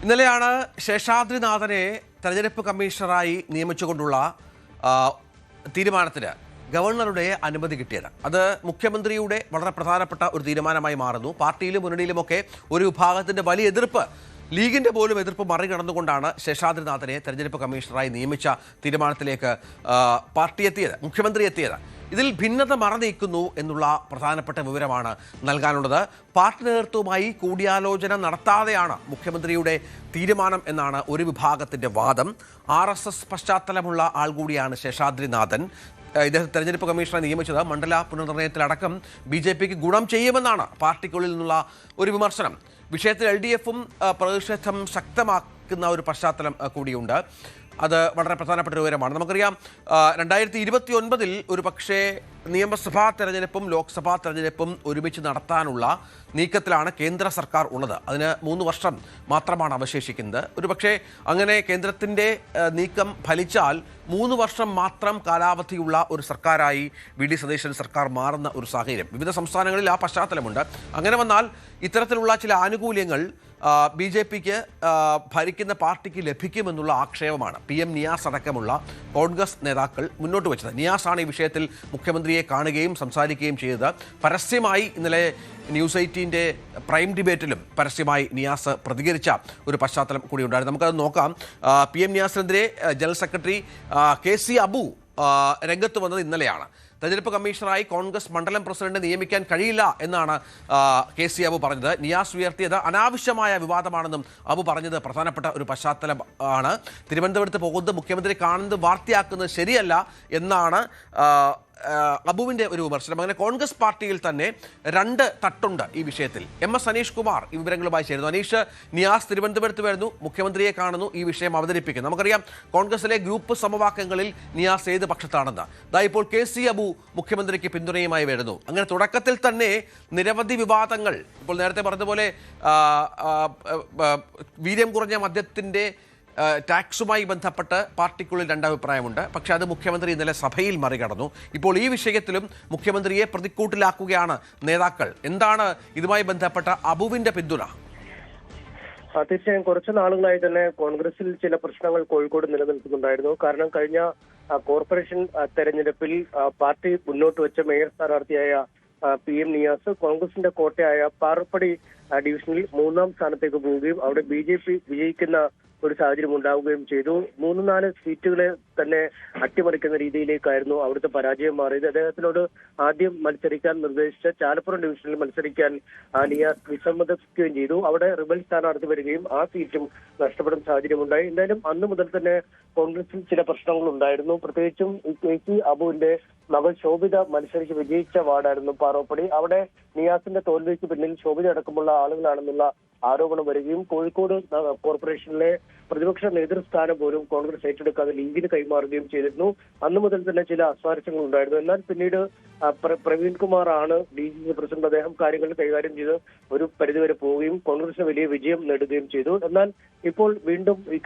ഇന്നലെയാണ് ശേഷാദ്രിനാഥനെ തെരഞ്ഞെടുപ്പ് കമ്മീഷണറായി നിയമിച്ചുകൊണ്ടുള്ള തീരുമാനത്തിന് ഗവർണറുടെ അനുമതി കിട്ടിയത്. അത് മുഖ്യമന്ത്രിയുടെ വളരെ പ്രധാനപ്പെട്ട ഒരു തീരുമാനമായി മാറുന്നു. പാർട്ടിയിലും മുന്നണിയിലുമൊക്കെ ഒരു വിഭാഗത്തിന്റെ വലിയ എതിർപ്പ്, ലീഗിന്റെ പോലും എതിർപ്പ് മറികടന്നുകൊണ്ടാണ് ശേഷാദ്രിനാഥനെ തെരഞ്ഞെടുപ്പ് കമ്മീഷണറായി നിയമിച്ച തീരുമാനത്തിലേക്ക് പാർട്ടി എത്തിയത്, മുഖ്യമന്ത്രി എത്തിയത്. ഇതിൽ ഭിന്നത മറനീക്കുന്നു എന്നുള്ള പ്രധാനപ്പെട്ട വിവരമാണ് നൽകാനുള്ളത്. പാർട്ടി നേതൃത്വവുമായി കൂടിയാലോചന നടത്താതെയാണ് മുഖ്യമന്ത്രിയുടെ തീരുമാനം എന്നാണ് ഒരു വിഭാഗത്തിന്റെ വാദം. RSS പശ്ചാത്തലമുള്ള ആൾ കൂടിയാണ് ശേഷാദ്രിനാഥൻ. ഇദ്ദേഹം തെരഞ്ഞെടുപ്പ് കമ്മീഷണറെ നിയമിച്ചത് മണ്ഡല പുനർനിർണയത്തിലടക്കം BJPക്ക് ഗുണം ചെയ്യുമെന്നാണ് പാർട്ടിക്കുള്ളിൽ നിന്നുള്ള ഒരു വിമർശനം. വിഷയത്തിൽ LDFും പ്രതിഷേധം ശക്തമാക്കുന്ന ഒരു പശ്ചാത്തലം കൂടിയുണ്ട്. അത് വളരെ പ്രധാനപ്പെട്ട ഒരു വിവരമാണ്. നമുക്കറിയാം 2029 ഒരു പക്ഷേ നിയമസഭാ തെരഞ്ഞെടുപ്പും ലോക്സഭാ തെരഞ്ഞെടുപ്പും ഒരുമിച്ച് നടത്താനുള്ള നീക്കത്തിലാണ് കേന്ദ്ര സർക്കാർ ഉള്ളത്. അതിന് 3 വർഷം മാത്രമാണ് അവശേഷിക്കുന്നത്. ഒരു പക്ഷേ അങ്ങനെ കേന്ദ്രത്തിൻ്റെ നീക്കം ഫലിച്ചാൽ 3 വർഷം മാത്രം കാലാവധിയുള്ള ഒരു സർക്കാരായി VD സതീശൻ സർക്കാർ മാറുന്ന ഒരു സാഹചര്യം വിവിധ സംസ്ഥാനങ്ങളിൽ ആ പശ്ചാത്തലമുണ്ട്. അങ്ങനെ വന്നാൽ ഇത്തരത്തിലുള്ള ചില ആനുകൂല്യങ്ങൾ BJPക്ക് ഭരിക്കുന്ന പാർട്ടിക്ക് ലഭിക്കുമെന്നുള്ള ആക്ഷേപമാണ് PM നിയാസ് അടക്കമുള്ള കോൺഗ്രസ് നേതാക്കൾ മുന്നോട്ട് വെച്ചത്. നിയാസാണ് ഈ വിഷയത്തിൽ മുഖ്യമന്ത്രിയെ കാണുകയും സംസാരിക്കുകയും ചെയ്തത്. പരസ്യമായി ഇന്നലെ ന്യൂസ് 18ന്റെ പ്രൈം ഡിബേറ്റിലും പരസ്യമായി നിയാസ് പ്രതികരിച്ച ഒരു പശ്ചാത്തലം കൂടി ഉണ്ടായിരുന്നു. നമുക്കത് നോക്കാം. PM നിയാസിനെതിരെ ജനറൽ സെക്രട്ടറി KC അബു രംഗത്ത് വന്നത് ഇന്നലെയാണ്. തെരഞ്ഞെടുപ്പ് കമ്മീഷണറായി കോൺഗ്രസ് മണ്ഡലം പ്രസിഡന്റ് നിയമിക്കാൻ കഴിയില്ല എന്നാണ് KC അബു പറഞ്ഞത്. നിയാസ് ഉയർത്തിയത് അനാവശ്യമായ വിവാദമാണെന്നും അബു പറഞ്ഞത് പ്രധാനപ്പെട്ട ഒരു പശ്ചാത്തലം ആണ്. തിരുവനന്തപുരത്ത് പോകുന്നത് മുഖ്യമന്ത്രി കാണുന്നത് വാർത്തയാക്കുന്നത് ശരിയല്ല എന്നാണ് അബുവിൻ്റെ ഒരു വിമർശനം. അങ്ങനെ കോൺഗ്രസ് പാർട്ടിയിൽ തന്നെ 2 തട്ടുണ്ട് ഈ വിഷയത്തിൽ. MS അനീഷ് കുമാർ ഈ വിവരങ്ങളുമായി ചേരുന്നു. അനീഷ്, നിയാസ് തിരുവനന്തപുരത്ത് വരുന്നു, മുഖ്യമന്ത്രിയെ കാണുന്നു, ഈ വിഷയം അവതരിപ്പിക്കുന്നു. നമുക്കറിയാം കോൺഗ്രസിലെ ഗ്രൂപ്പ് സമവാക്യങ്ങളിൽ നിയാസ് ഏത് പക്ഷത്താണെന്ന്. ഇപ്പോൾ KC അബു മുഖ്യമന്ത്രിക്ക് പിന്തുണയുമായി വരുന്നു. അങ്ങനെ തുടക്കത്തിൽ തന്നെ നിരവധി വിവാദങ്ങൾ, ഇപ്പോൾ നേരത്തെ പറഞ്ഞതുപോലെ വീര്യം കുറഞ്ഞ മദ്യത്തിൻ്റെ ടാക്സുമായി ബന്ധപ്പെട്ട് പാർട്ടിക്കുള്ളിൽ 2 അഭിപ്രായമുണ്ട്. പക്ഷേ അത് മുഖ്യമന്ത്രി ഇന്നലെ സഭയിൽ മറികടന്നു. ഇപ്പോൾ ഈ വിഷയത്തിലും മുഖ്യമന്ത്രിയെ പ്രതിക്കൂട്ടിലാക്കുകയാണ് നേതാക്കൾ. എന്താണ് ഇതുമായി ബന്ധപ്പെട്ട അബുവിന്റെ പിന്തുണ? തീർച്ചയായും കുറച്ചു നാളുകളായി തന്നെ കോൺഗ്രസിൽ ചില പ്രശ്നങ്ങൾ കോഴിക്കോട് നിലനിൽക്കുന്നുണ്ടായിരുന്നു. കാരണം കഴിഞ്ഞ കോർപ്പറേഷൻ തെരഞ്ഞെടുപ്പിൽ പാർട്ടി മുന്നോട്ട് വെച്ച മേയർ സ്ഥാനാർത്ഥിയായ PM നിയാസ് കോൺഗ്രസിന്റെ കോട്ടയായ പാറപ്പടി ഡിവിഷനിൽ 3ാം സ്ഥാനത്തേക്ക് പോവുകയും അവിടെ BJP വിജയിക്കുന്ന ഒരു സാഹചര്യം ഉണ്ടാവുകയും ചെയ്തു. 3-4 സീറ്റുകളെ തന്നെ അട്ടിമറിക്കുന്ന രീതിയിലേക്കായിരുന്നു അവിടുത്തെ പരാജയം മാറിയത്. അദ്ദേഹത്തിനോട് ആദ്യം മത്സരിക്കാൻ നിർദ്ദേശിച്ച ചാലപ്പുറം ഡിവിഷനിൽ മത്സരിക്കാൻ നിയാസ് വിസമ്മതിക്കുകയും ചെയ്തു. അവിടെ റിബൽ സ്ഥാനാർത്ഥി വരികയും ആ സീറ്റും നഷ്ടപ്പെടുന്ന സാഹചര്യമുണ്ടായി. എന്തായാലും അന്ന് മുതൽ തന്നെ കോൺഗ്രസിൽ ചില പ്രശ്നങ്ങൾ ഉണ്ടായിരുന്നു. പ്രത്യേകിച്ചും KC അബുവിന്റെ മകൾ ശോഭിത മത്സരിച്ച് വിജയിച്ച വാർഡായിരുന്നു പാറോപ്പടി. അവിടെ നിയാസിന്റെ തോൽവിക്ക് പിന്നിൽ ശോഭിത അടക്കമുള്ള ആളുകളാണെന്നുള്ള ആരോപണം വരികയും കോഴിക്കോട് കോർപ്പറേഷനിലെ പ്രതിപക്ഷ നേതൃസ്ഥാനം പോലും കോൺഗ്രസ് ഏറ്റെടുക്കാതെ ലീഗിന് കൈമാറുകയും ചെയ്തിരുന്നു. അന്നു മുതൽ തന്നെ ചില അസ്വാരസ്യങ്ങൾ ഉണ്ടായിരുന്നു. എന്നാൽ പിന്നീട് പ്രവീൺ കുമാർ ആണ് DCC പ്രസിഡന്റ്. അദ്ദേഹം കാര്യങ്ങൾ കൈകാര്യം ചെയ്ത് ഒരു പരിധിവരെ പോവുകയും കോൺഗ്രസിന് വലിയ വിജയം നേടുകയും ചെയ്തു. എന്നാൽ ഇപ്പോൾ വീണ്ടും ഈ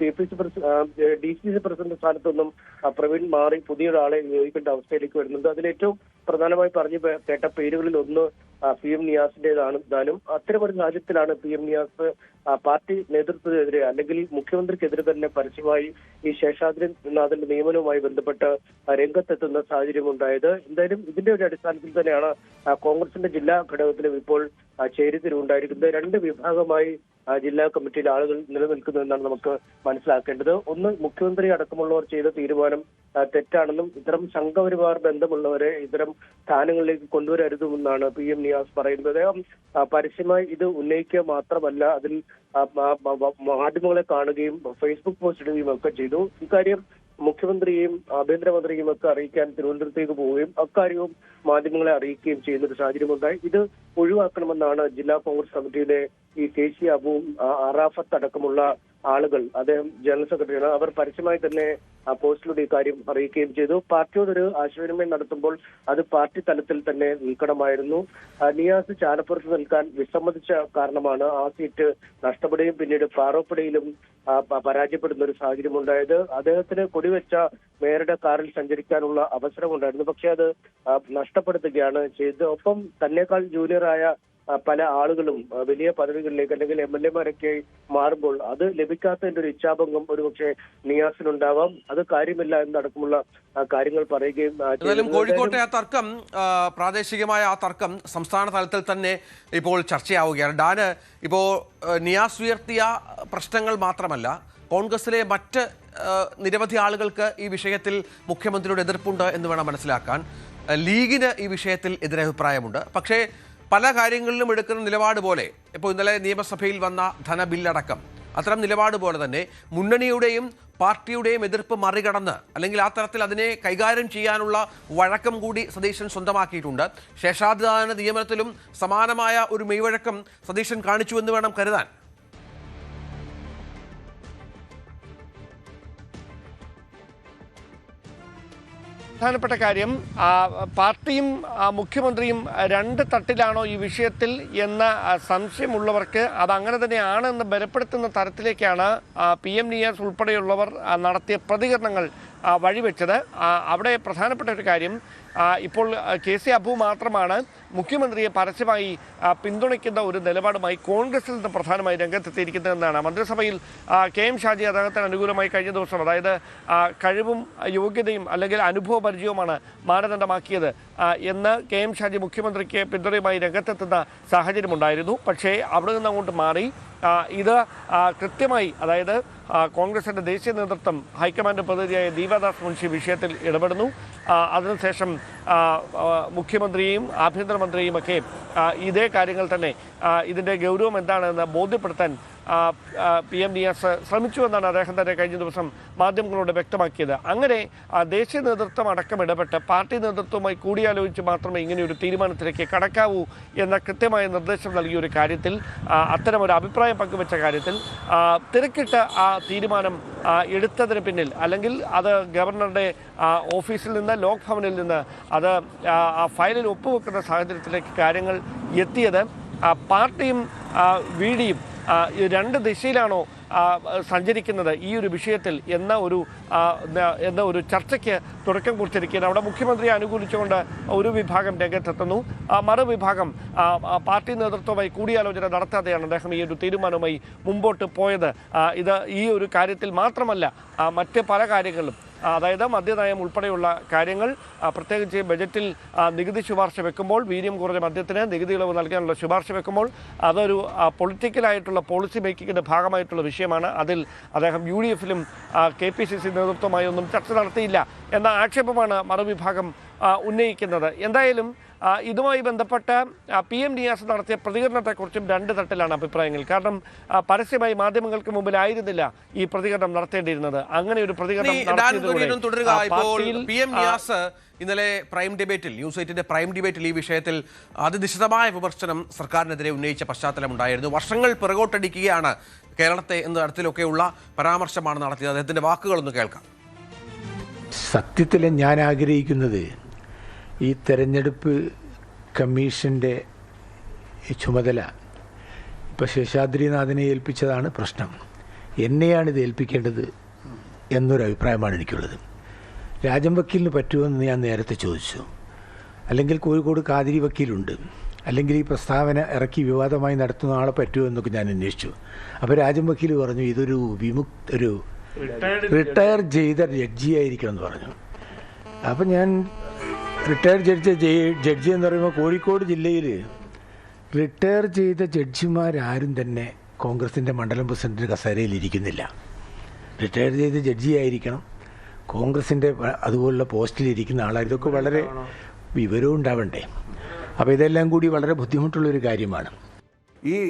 DCC പ്രസിഡന്റ് സ്ഥാനത്തൊന്നും പ്രവീൺ മാറി പുതിയൊരാളെ നിയോഗിക്കേണ്ട അവസ്ഥയിലേക്ക് വരുന്നുണ്ട്. അതിലേറ്റവും പ്രധാനമായി പറഞ്ഞു കേട്ട പേരുകളിൽ ഒന്ന് PM നിയാസിന്റേതാണ്. താനും അത്തരമൊരു സാഹചര്യത്തിലാണ് PM നിയാസ് പാർട്ടി നേതൃത്വത്തിനെതിരെ അല്ലെങ്കിൽ മുഖ്യമന്ത്രിക്കെതിരെ തന്നെ പരസ്യമായി ഈ ശേഷാദ്രിനാഥന്റെ നിയമനവുമായി ബന്ധപ്പെട്ട് രംഗത്തെത്തുന്ന സാഹചര്യം ഉണ്ടായത്. എന്തായാലും ഇതിന്റെ ഒരു അടിസ്ഥാനത്തിൽ തന്നെയാണ് കോൺഗ്രസിന്റെ ജില്ലാ ഘടകത്തിലും ഇപ്പോൾ ചേരിതിരിവുണ്ടായിരിക്കുന്നത്. 2 വിഭാഗമായി ജില്ലാ കമ്മിറ്റിയിൽ ആളുകൾ നിലനിൽക്കുന്നു എന്നാണ് നമുക്ക് മനസ്സിലാക്കേണ്ടത്. ഒന്ന്, മുഖ്യമന്ത്രി അടക്കമുള്ളവർ ചെയ്ത തീരുമാനം തെറ്റാണെന്നും ഇത്തരം സംഘപരിവാർ ബന്ധമുള്ളവരെ ഇത്തരം സ്ഥാനങ്ങളിലേക്ക് കൊണ്ടുവരരുതുമെന്നാണ് PM നിയാസ് പറയുന്നത്. അദ്ദേഹം പരസ്യമായി ഇത് ഉന്നയിക്കുക മാത്രമല്ല അതിൽ മാധ്യമങ്ങളെ കാണുകയും ഫേസ്ബുക്ക് പോസ്റ്റ് ഇടുകയും ഒക്കെ ചെയ്തു. ഇക്കാര്യം മുഖ്യമന്ത്രിയെയും ആഭ്യന്തരമന്ത്രിയും ഒക്കെ അറിയിക്കാൻ തിരുവനന്തപുരത്തേക്ക് പോവുകയും അക്കാര്യവും മാധ്യമങ്ങളെ അറിയിക്കുകയും ചെയ്യുന്ന ഒരു സാഹചര്യമുണ്ടായി. ഇത് ഒഴിവാക്കണമെന്നാണ് ജില്ലാ കോൺഗ്രസ് കമ്മിറ്റിയിലെ ഈ KC അബുവും അറാഫത്ത് അടക്കമുള്ള ആളുകൾ, അദ്ദേഹം ജനറൽ സെക്രട്ടറിയാണ്, അവർ പരസ്യമായി തന്നെ പോസ്റ്റിലൂടെ ഇക്കാര്യം അറിയിക്കുകയും ചെയ്തു. പാർട്ടിയോടൊരു ആശയവിനിമയം നടത്തുമ്പോൾ അത് പാർട്ടി തലത്തിൽ തന്നെ നിൽക്കണമായിരുന്നു. നിയാസ് ചാലപ്പുറത്ത് നിൽക്കാൻ വിസമ്മതിച്ച കാരണമാണ് ആ സീറ്റ് നഷ്ടപ്പെടുകയും പിന്നീട് പാറോപ്പടിയിലും പരാജയപ്പെടുന്ന ഒരു സാഹചര്യം ഉണ്ടായത്. അദ്ദേഹത്തിന് കൊടിവെച്ച മേയറുടെ കാറിൽ സഞ്ചരിക്കാനുള്ള അവസരമുണ്ടായിരുന്നു. പക്ഷെ അത് നഷ്ടപ്പെടുത്തുകയാണ് ചെയ്തത്. ഒപ്പം തന്നെക്കാൾ ജൂനിയറായ പല ആളുകളും വലിയ പദവികളിലേക്ക് അല്ലെങ്കിൽ MLA-മാരൊക്കെ മാറുമ്പോൾ അത് ലഭിക്കാത്തതിന്റെ ഒരു ഇച്ഛാഭംഗം ഒരുപക്ഷെ നിയാസിനുണ്ടാവാം. അത് കാര്യമില്ല എന്നടക്കമുള്ള കാര്യങ്ങൾ പറയുകയും എന്നാലും കോഴിക്കോട്ടെ ആ തർക്കം, പ്രാദേശികമായ ആ തർക്കം സംസ്ഥാന തലത്തിൽ തന്നെ ഇപ്പോൾ ചർച്ചയാവുകയാണ്. ഡാന്, ഇപ്പോൾ നിയാസ് ഉയർത്തിയ പ്രശ്നങ്ങൾ മാത്രമല്ല, കോൺഗ്രസിലെ മറ്റ് നിരവധി ആളുകൾക്ക് ഈ വിഷയത്തിൽ മുഖ്യമന്ത്രിയുടെ എതിർപ്പുണ്ട് എന്ന് വേണം മനസ്സിലാക്കാൻ. ലീഗിന് ഈ വിഷയത്തിൽ എതിരഭിപ്രായമുണ്ട്. പക്ഷേ പല കാര്യങ്ങളിലും എടുക്കുന്ന നിലപാട് പോലെ, ഇപ്പോൾ ഇന്നലെ നിയമസഭയിൽ വന്ന ധനബില്ലടക്കം അത്തരം നിലപാട് പോലെ തന്നെ മുന്നണിയുടെയും പാർട്ടിയുടെയും എതിർപ്പ് മറികടന്ന്, അല്ലെങ്കിൽ ആ തരത്തിൽ അതിനെ കൈകാര്യം ചെയ്യാനുള്ള വഴക്കം കൂടി സതീശൻ സ്വന്തമാക്കിയിട്ടുണ്ട്. ശേഷാദ്രിനാഥ നിയമനത്തിലും സമാനമായ ഒരു മെയ്വഴക്കം സതീശൻ കാണിച്ചു എന്ന് വേണം കരുതാൻ. പ്രധാനപ്പെട്ട കാര്യം, പാർട്ടിയും മുഖ്യമന്ത്രിയും രണ്ട് തട്ടിലാണോ ഈ വിഷയത്തിൽ എന്ന സംശയമുള്ളവർക്ക് അത് അങ്ങനെ തന്നെയാണെന്ന് ബലപ്പെടുത്തുന്ന തരത്തിലേക്കാണ് PM നിയാസ് ഉൾപ്പെടെയുള്ളവർ നടത്തിയ പ്രതികരണങ്ങൾ വഴിവെച്ചത്. അവിടെ പ്രധാനപ്പെട്ട ഒരു കാര്യം, ഇപ്പോൾ KC അബു മാത്രമാണ് മുഖ്യമന്ത്രിയെ പരസ്യമായി പിന്തുണയ്ക്കുന്ന ഒരു നിലപാടുമായി കോൺഗ്രസിൽ നിന്ന് പ്രധാനമായി രംഗത്തെത്തിയിരിക്കുന്നതെന്നാണ്. മന്ത്രിസഭയിൽ KM ഷാജി അദ്ദേഹത്തിന് അനുകൂലമായി കഴിഞ്ഞ ദിവസം, അതായത് കഴിവും യോഗ്യതയും അല്ലെങ്കിൽ അനുഭവ പരിചയവുമാണ് മാനദണ്ഡമാക്കിയത് എന്ന് KM ഷാജി മുഖ്യമന്ത്രിക്ക് പിന്തുണയുമായി രംഗത്തെത്തുന്ന സാഹചര്യമുണ്ടായിരുന്നു. പക്ഷേ അവിടെ നിന്ന് അങ്ങോട്ട് മാറി ഇത് കൃത്യമായി, അതായത് കോൺഗ്രസിൻ്റെ ദേശീയ നേതൃത്വം ഹൈക്കമാൻഡ് പ്രതിനിധിയായ ദീപദാസ് മുൻഷി വിഷയത്തിൽ ഇടപെടുന്നു. അതിനുശേഷം മുഖ്യമന്ത്രിയെയും ആഭ്യന്തരമന്ത്രിയും ഒക്കെ ഇതേ കാര്യങ്ങൾ തന്നെ, ഇതിൻ്റെ ഗൗരവം എന്താണെന്ന് ബോധ്യപ്പെടുത്താൻ PM നിയാസ് ശ്രമിച്ചു എന്നാണ് അദ്ദേഹം തന്നെ കഴിഞ്ഞ ദിവസം മാധ്യമങ്ങളോട് വ്യക്തമാക്കിയത്. അങ്ങനെ ദേശീയ നേതൃത്വം അടക്കം ഇടപെട്ട് പാർട്ടി നേതൃത്വവുമായി കൂടിയാലോചിച്ച് മാത്രമേ ഇങ്ങനെയൊരു തീരുമാനത്തിലേക്ക് കടക്കാവൂ എന്ന കൃത്യമായ നിർദ്ദേശം നൽകിയ ഒരു കാര്യത്തിൽ, അത്തരമൊരു അഭിപ്രായം പങ്കുവെച്ച കാര്യത്തിൽ തിരക്കിട്ട് ആ തീരുമാനം എടുത്തതിന് പിന്നിൽ, അല്ലെങ്കിൽ അത് ഗവർണറുടെ ഓഫീസിൽ നിന്ന്, ലോക് ഭവനിൽ നിന്ന് അത് ആ ഫയലിൽ ഒപ്പുവെക്കുന്ന സാഹചര്യത്തിലേക്ക് കാര്യങ്ങൾ എത്തിയത് പാർട്ടിയും VDയും രണ്ട് ദിശയിലാണോ സഞ്ചരിക്കുന്നത് ഈ ഒരു വിഷയത്തിൽ എന്ന ഒരു ചർച്ചയ്ക്ക് തുടക്കം കുറിച്ചിരിക്കുകയാണ്. അവിടെ മുഖ്യമന്ത്രിയെ അനുകൂലിച്ചുകൊണ്ട് ഒരു വിഭാഗം രംഗത്തെത്തുന്നു, മറുവിഭാഗം പാർട്ടി നേതൃത്വവുമായി കൂടിയാലോചന നടത്താതെയാണ് അദ്ദേഹം ഈ ഒരു തീരുമാനവുമായി മുമ്പോട്ട് പോയത്. ഇത് ഈ ഒരു കാര്യത്തിൽ മാത്രമല്ല, മറ്റ് പല കാര്യങ്ങളിലും, അതായത് മദ്യനയം ഉൾപ്പെടെയുള്ള കാര്യങ്ങൾ, പ്രത്യേകിച്ച് ബജറ്റിൽ നികുതി ശുപാർശ വെക്കുമ്പോൾ, വീര്യം കുറഞ്ഞ മദ്യത്തിന് നികുതി ഇളവ് നൽകാനുള്ള ശുപാർശ വെക്കുമ്പോൾ അതൊരു പൊളിറ്റിക്കലായിട്ടുള്ള പോളിസി മേക്കിങ്ങിൻ്റെ ഭാഗമായിട്ടുള്ള വിഷയമാണ്. അതിൽ അദ്ദേഹം UDF-ലും KPCC നേതൃത്വമായി ഒന്നും ചർച്ച നടത്തിയില്ല എന്ന ആക്ഷേപമാണ് മറുവിഭാഗം ഉന്നയിക്കുന്നത്. എന്തായാലും ഇതുമായി ബന്ധപ്പെട്ട് PM നിയാസ് നടത്തിയ പ്രതികരണത്തെക്കുറിച്ചും രണ്ട് തട്ടിലാണ് അഭിപ്രായങ്ങൾ. കാരണം പരസ്യമായി മാധ്യമങ്ങൾക്ക് മുമ്പിലായിരുന്നില്ല ഈ പ്രതികരണം നടത്തേണ്ടിയിരുന്നത്. അങ്ങനെ ഒരു പ്രതികരണം PM നിയാസ് ഇന്നലെ പ്രൈം ഡിബേറ്റിൽ, ന്യൂസ് 8-ന്റെ പ്രൈം ഡിബേറ്റിൽ ഈ വിഷയത്തിൽ അതിനിശിതമായ വിമർശനം സർക്കാരിനെതിരെ ഉന്നയിച്ച പശ്ചാത്തലമുണ്ടായിരുന്നു. വർഷങ്ങൾ പിറകോട്ടടിക്കുകയാണ് കേരളത്തെ എന്ന തരത്തിലൊക്കെയുള്ള പരാമർശമാണ് നടത്തിയത്. അദ്ദേഹത്തിന്റെ വാക്കുകളൊന്ന് കേൾക്കാം. സത്യത്തിൽ ഞാൻ ആഗ്രഹിക്കുന്നത് ഈ തെരഞ്ഞെടുപ്പ് കമ്മീഷൻ്റെ ചുമതല ഇപ്പോൾ ശേഷാദ്രിനാഥനെ ഏൽപ്പിച്ചതാണ് പ്രശ്നം. എന്നെയാണ് ഇത് ഏൽപ്പിക്കേണ്ടത് എന്നൊരു അഭിപ്രായമാണ് എനിക്കുള്ളത്. രാജൻ വക്കീലിന് പറ്റുമെന്ന് ഞാൻ നേരത്തെ ചോദിച്ചു. അല്ലെങ്കിൽ കോഴിക്കോട് കാതിരി വക്കീലുണ്ട്, അല്ലെങ്കിൽ ഈ പ്രസ്താവന ഇറക്കി വിവാദമായി നടത്തുന്ന ആളെ പറ്റുമോ എന്നൊക്കെ ഞാൻ അന്വേഷിച്ചു. അപ്പോൾ രാജൻ വക്കീൽ പറഞ്ഞു ഇതൊരു ഒരു റിട്ടയർ ചെയ്ത ജഡ്ജിയായിരിക്കണം എന്ന് പറഞ്ഞു. അപ്പം ഞാൻ റിട്ടയർ ജഡ്ജി എന്ന് പറയുമ്പോൾ കോഴിക്കോട് ജില്ലയിൽ റിട്ടയർ ചെയ്ത ജഡ്ജിമാരാരും തന്നെ കോൺഗ്രസിൻ്റെ മണ്ഡലം പ്രസിഡന്റ് കസേരയിൽ ഇരിക്കുന്നില്ല. റിട്ടയർ ചെയ്ത ജഡ്ജിയായിരിക്കണം, കോൺഗ്രസിൻ്റെ അതുപോലുള്ള പോസ്റ്റിലിരിക്കുന്ന ആളാണ്. ഇതൊക്കെ വളരെ വിവരവും ഉണ്ടാവണ്ടേ. അപ്പോൾ ഇതെല്ലാം കൂടി വളരെ ബുദ്ധിമുട്ടുള്ളൊരു കാര്യമാണ്.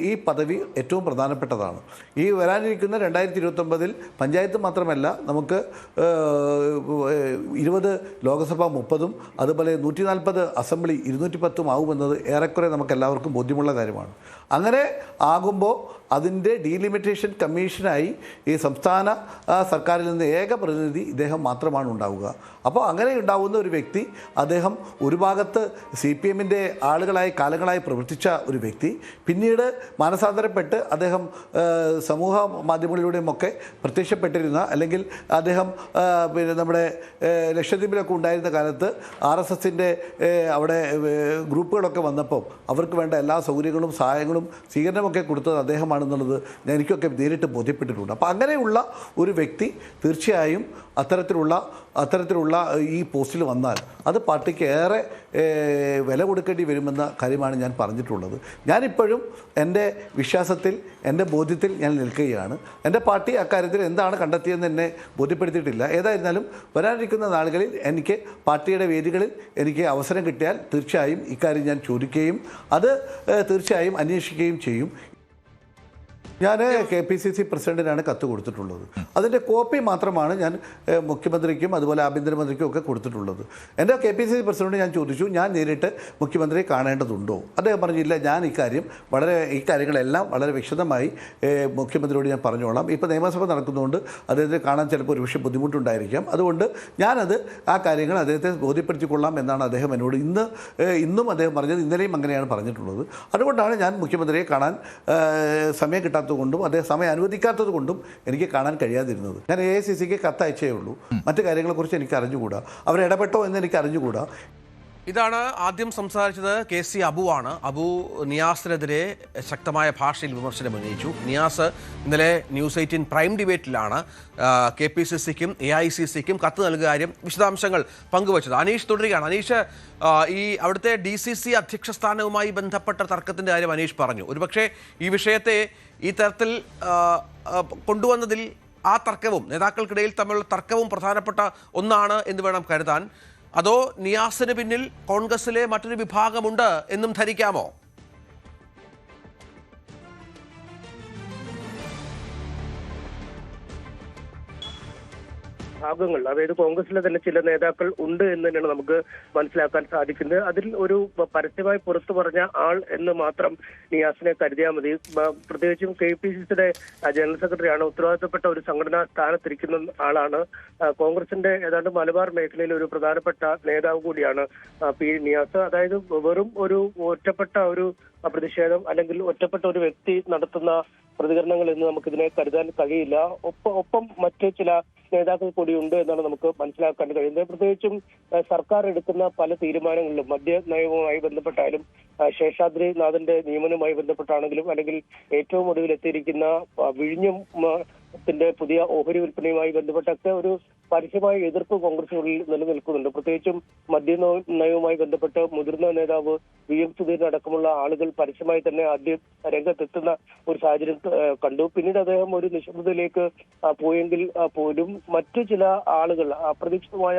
ഈ പദവി ഏറ്റവും പ്രധാനപ്പെട്ടതാണ്. ഈ വരാനിരിക്കുന്ന 2029 പഞ്ചായത്ത് മാത്രമല്ല, നമുക്ക് 20 ലോകസഭ 30 അതുപോലെ 140 അസംബ്ലി 210 ആവുമെന്നത് ഏറെക്കുറെ നമുക്ക് എല്ലാവർക്കും ബോധ്യമുള്ള കാര്യമാണ്. അങ്ങനെ ആകുമ്പോൾ അതിൻ്റെ ഡീലിമിറ്റേഷൻ കമ്മീഷനായി ഈ സംസ്ഥാന സർക്കാരിൽ നിന്ന് ഏക പ്രതിനിധി ഇദ്ദേഹം മാത്രമാണ് ഉണ്ടാവുക. അപ്പോൾ അങ്ങനെ ഉണ്ടാവുന്ന ഒരു വ്യക്തി, അദ്ദേഹം ഒരു ഭാഗത്ത് CPM-ൻ്റെ ആളുകളായി കാലങ്ങളായി പ്രവർത്തിച്ച ഒരു വ്യക്തി, പിന്നീട് മാനസാന്തരപ്പെട്ട് അദ്ദേഹം സമൂഹ മാധ്യമങ്ങളിലൂടെയുമൊക്കെ പ്രത്യക്ഷപ്പെട്ടിരുന്ന, അല്ലെങ്കിൽ അദ്ദേഹം പിന്നെ നമ്മുടെ ലക്ഷദ്വീപിലൊക്കെ ഉണ്ടായിരുന്ന കാലത്ത് RSSൻ്റെ അവിടെ ഗ്രൂപ്പുകളൊക്കെ വന്നപ്പോൾ അവർക്ക് വേണ്ട എല്ലാ സൗകര്യങ്ങളും സഹായങ്ങളും സ്വീകരണമൊക്കെ കൊടുത്തത് അദ്ദേഹമാണെന്നുള്ളത് എനിക്കൊക്കെ നേരിട്ട് ബോധ്യപ്പെട്ടിട്ടുണ്ട്. അപ്പോൾ അങ്ങനെയുള്ള ഒരു വ്യക്തി തീർച്ചയായും അത്തരത്തിലുള്ള ഈ പോസ്റ്റിൽ വന്നാൽ അത് പാർട്ടിക്ക് ഏറെ വില കൊടുക്കേണ്ടി വരുമെന്ന കാര്യമാണ് ഞാൻ പറഞ്ഞിട്ടുള്ളത്. ഞാനിപ്പോഴും എൻ്റെ വിശ്വാസത്തിൽ, എൻ്റെ ബോധ്യത്തിൽ ഞാൻ നിൽക്കുകയാണ്. എൻ്റെ പാർട്ടി അക്കാര്യത്തിൽ എന്താണ് കണ്ടെത്തിയതെന്ന് എന്നെ ബോധ്യപ്പെടുത്തിയിട്ടില്ല. ഏതായിരുന്നാലും വരാനിരിക്കുന്ന നാളുകളിൽ എനിക്ക് പാർട്ടിയുടെ വേദികളിൽ എനിക്ക് അവസരം കിട്ടിയാൽ തീർച്ചയായും ഇക്കാര്യം ഞാൻ ചോദിക്കുകയും അത് തീർച്ചയായും അന്വേഷിക്കുകയും ചെയ്യും. ഞാൻ KPCC പ്രസിഡന്റിനാണ് കത്ത് കൊടുത്തിട്ടുള്ളത്. അതിൻ്റെ കോപ്പി മാത്രമാണ് ഞാൻ മുഖ്യമന്ത്രിക്കും അതുപോലെ ആഭ്യന്തരമന്ത്രിക്കും ഒക്കെ കൊടുത്തിട്ടുള്ളത്. എൻ്റെ KPCC പ്രസിഡന്റ് ഞാൻ ചോദിച്ചു, ഞാൻ നേരിട്ട് മുഖ്യമന്ത്രിയെ കാണേണ്ടതുണ്ടോ? അദ്ദേഹം പറഞ്ഞില്ല, ഞാൻ ഈ കാര്യങ്ങളെല്ലാം വളരെ വിശദമായി മുഖ്യമന്ത്രിയോട് ഞാൻ പറഞ്ഞോളാം. ഇപ്പോൾ നിയമസഭ നടക്കുന്നതുകൊണ്ട് അദ്ദേഹത്തെ കാണാൻ ചിലപ്പോൾ ഒരു വിഷയം ബുദ്ധിമുട്ടുണ്ടായിരിക്കാം. അതുകൊണ്ട് ഞാനത് ആ കാര്യങ്ങൾ അദ്ദേഹത്തെ ബോധ്യപ്പെടുത്തിക്കൊള്ളാം എന്നാണ് അദ്ദേഹം എന്നോട് ഇന്നും അദ്ദേഹം പറഞ്ഞത്. ഇന്നലെയും അങ്ങനെയാണ് പറഞ്ഞിട്ടുള്ളത്. അതുകൊണ്ടാണ് ഞാൻ മുഖ്യമന്ത്രിയെ കാണാൻ സമയം കിട്ടാത്തതുകൊണ്ടും അദ്ദേഹം സമയം അനുവദിക്കാത്തത് കൊണ്ടും എനിക്ക് കാണാൻ കഴിയാതിരുന്നത്. ഞാൻ AICCക്ക് കത്തയച്ചേ ഉള്ളൂ. മറ്റു കാര്യങ്ങളെക്കുറിച്ച് എനിക്ക് അറിഞ്ഞുകൂടാ, അവരിടപെട്ടോ എന്ന് എനിക്ക് അറിഞ്ഞുകൂടാ. ഇതാണ് ആദ്യം സംസാരിച്ചത് KC അബു ആണ്. അബു നിയാസിനെതിരെ ശക്തമായ ഭാഷയിൽ വിമർശനം ഉന്നയിച്ചു. നിയാസ് ഇന്നലെ News 18 പ്രൈം ഡിബേറ്റിലാണ് KPCCക്കും AICCക്കും കത്ത് നൽകിയ കാര്യം വിശദാംശങ്ങൾ പങ്കുവച്ചത്. അനീഷ് തുടരുകയാണ്. അനീഷ്, ഈ അവിടുത്തെ DCC അധ്യക്ഷ സ്ഥാനവുമായി ബന്ധപ്പെട്ട തർക്കത്തിൻ്റെ കാര്യം അനീഷ് പറഞ്ഞു. ഒരുപക്ഷെ ഈ വിഷയത്തെ ഈ തരത്തിൽ കൊണ്ടുവന്നതിൽ ആ തർക്കവും നേതാക്കൾക്കിടയിൽ തമ്മിലുള്ള തർക്കവും പ്രധാനപ്പെട്ട ഒന്നാണ് എന്ന് വേണം കരുതാൻ. അതോ നിയാസിന് പിന്നിൽ കോൺഗ്രസിലെ മറ്റൊരു വിഭാഗമുണ്ട് എന്നും ധരിക്കാമോ? ഭാഗങ്ങൾ, അതായത് കോൺഗ്രസിലെ തന്നെ ചില നേതാക്കൾ ഉണ്ട് എന്ന് തന്നെയാണ് നമുക്ക് മനസ്സിലാക്കാൻ സാധിക്കുന്നത്. അതിൽ ഒരു പരസ്യമായി പുറത്തു പറഞ്ഞ ആൾ എന്ന് മാത്രം നിയാസിനെ കരുതിയാൽ മതി. പ്രത്യേകിച്ചും KPCCയുടെ ജനറൽ സെക്രട്ടറിയാണ്, ഉത്തരവാദിത്തപ്പെട്ട ഒരു സംഘടനാ സ്ഥാനത്തിരിക്കുന്ന ആളാണ്. കോൺഗ്രസിന്റെ ഏതാണ്ട് മലബാർ മേഖലയിൽ ഒരു പ്രധാനപ്പെട്ട നേതാവ് കൂടിയാണ് P നിയാസ്. അതായത് വെറും ഒരു ഒറ്റപ്പെട്ട ഒരു പ്രതിഷേധം അല്ലെങ്കിൽ ഒറ്റപ്പെട്ട ഒരു വ്യക്തി നടത്തുന്ന പ്രതികരണങ്ങൾ എന്ന് നമുക്കിതിനെ കരുതാൻ കഴിയില്ല. ഒപ്പം മറ്റ് ചില നേതാക്കൾ കൂടിയുണ്ട് എന്നാണ് നമുക്ക് മനസ്സിലാക്കാൻ കഴിയുന്നത്. പ്രത്യേകിച്ചും സർക്കാർ എടുക്കുന്ന പല തീരുമാനങ്ങളിലും മദ്യ നയവുമായി ബന്ധപ്പെട്ടാലും ശേഷാദ്രിനാഥന്റെ നിയമനവുമായി ബന്ധപ്പെട്ടാണെങ്കിലും അല്ലെങ്കിൽ ഏറ്റവും ഒടുവിൽ എത്തിയിരിക്കുന്ന വിഴിഞ്ഞത്തിന്റെ പുതിയ ഓഹരി വിൽപ്പനയുമായി ബന്ധപ്പെട്ടൊക്കെ ഒരു പരസ്യമായ എതിർപ്പ് കോൺഗ്രസിനുള്ളിൽ നിലനിൽക്കുന്നുണ്ട്. പ്രത്യേകിച്ചും മദ്യ നയവുമായി ബന്ധപ്പെട്ട് മുതിർന്ന നേതാവ് VM സുധീരൻ അടക്കമുള്ള ആളുകൾ പരസ്യമായി തന്നെ ആദ്യം രംഗത്തെത്തുന്ന ഒരു സാഹചര്യം കണ്ടു. പിന്നീട് അദ്ദേഹം ഒരു നിശബ്ദതയിലേക്ക് പോയെങ്കിൽ പോലും മറ്റു ചില ആളുകൾ അപ്രതീക്ഷിതമായ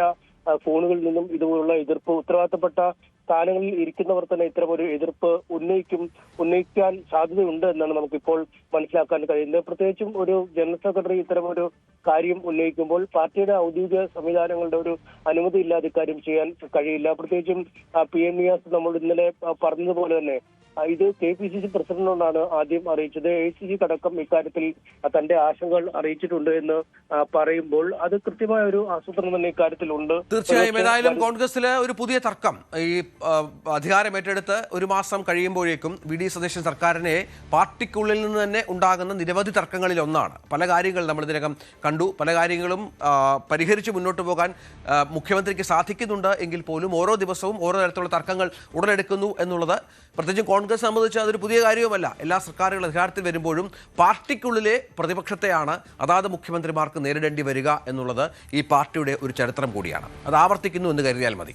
ഫോണുകളിൽ നിന്നും ഇതുപോലുള്ള എതിർപ്പ്, ഉത്തരവാദിത്തപ്പെട്ട സ്ഥാനങ്ങളിൽ ഇരിക്കുന്നവർ തന്നെ ഇത്തരം ഒരു എതിർപ്പ് ഉന്നയിക്കാൻ സാധ്യതയുണ്ട് എന്നാണ് നമുക്കിപ്പോൾ മനസ്സിലാക്കാൻ കഴിയുന്നത്. പ്രത്യേകിച്ചും ഒരു ജനറൽ സെക്രട്ടറി ഇത്തരം ഒരു കാര്യം ഉന്നയിക്കുമ്പോൾ പാർട്ടിയുടെ ഔദ്യോഗിക സംവിധാനങ്ങളുടെ ഒരു അനുമതി ഇല്ലാതെ ഇക്കാര്യം ചെയ്യാൻ കഴിയില്ല. പ്രത്യേകിച്ചും P നിയാസ് നമ്മൾ ഇന്നലെ പറഞ്ഞതുപോലെ തന്നെ ഇത് KPCC പ്രസിഡന്റിനോടാണ് ആദ്യം അറിയിച്ചത്. AICC അടക്കം ഇക്കാര്യത്തിൽ തന്റെ ആശങ്കകൾ അറിയിച്ചിട്ടുണ്ട് എന്ന് പറയുമ്പോൾ അത് കൃത്യമായ ഒരു ആസൂത്രണം തന്നെ ഇക്കാര്യത്തിലുണ്ട്. തീർച്ചയായും. ഏതായാലും കോൺഗ്രസിലെ ഒരു പുതിയ തർക്കം ഈ അധികാരം ഏറ്റെടുത്ത് ഒരു മാസം കഴിയുമ്പോഴേക്കും VD സതീശൻ സർക്കാരിനെ പാർട്ടിക്കുള്ളിൽ നിന്ന് തന്നെ ഉണ്ടാകുന്ന നിരവധി തർക്കങ്ങളിൽ ഒന്നാണ്. പല കാര്യങ്ങൾ നമ്മൾ ഇതിനകം കണ്ടു. പല കാര്യങ്ങളും പരിഹരിച്ച് മുന്നോട്ട് പോകാൻ മുഖ്യമന്ത്രിക്ക് സാധിക്കുന്നുണ്ട് എങ്കിൽ പോലും ഓരോ ദിവസവും ഓരോ തരത്തിലുള്ള തർക്കങ്ങൾ ഉടലെടുക്കുന്നു എന്നുള്ളത് പ്രത്യേകിച്ചും കോൺഗ്രസ് സംബന്ധിച്ച് അതൊരു പുതിയ കാര്യവുമല്ല. എല്ലാ സർക്കാരുകൾ അധികാരത്തിൽ വരുമ്പോഴും പാർട്ടിക്കുള്ളിലെ പ്രതിപക്ഷത്തെയാണ് അതാത് മുഖ്യമന്ത്രിമാർക്ക് നേരിടേണ്ടി വരിക എന്നുള്ളത് ഈ പാർട്ടിയുടെ ഒരു ചരിത്രം കൂടിയാണ്. അത് ആവർത്തിക്കുന്നു എന്ന് കരുതിയാൽ മതി.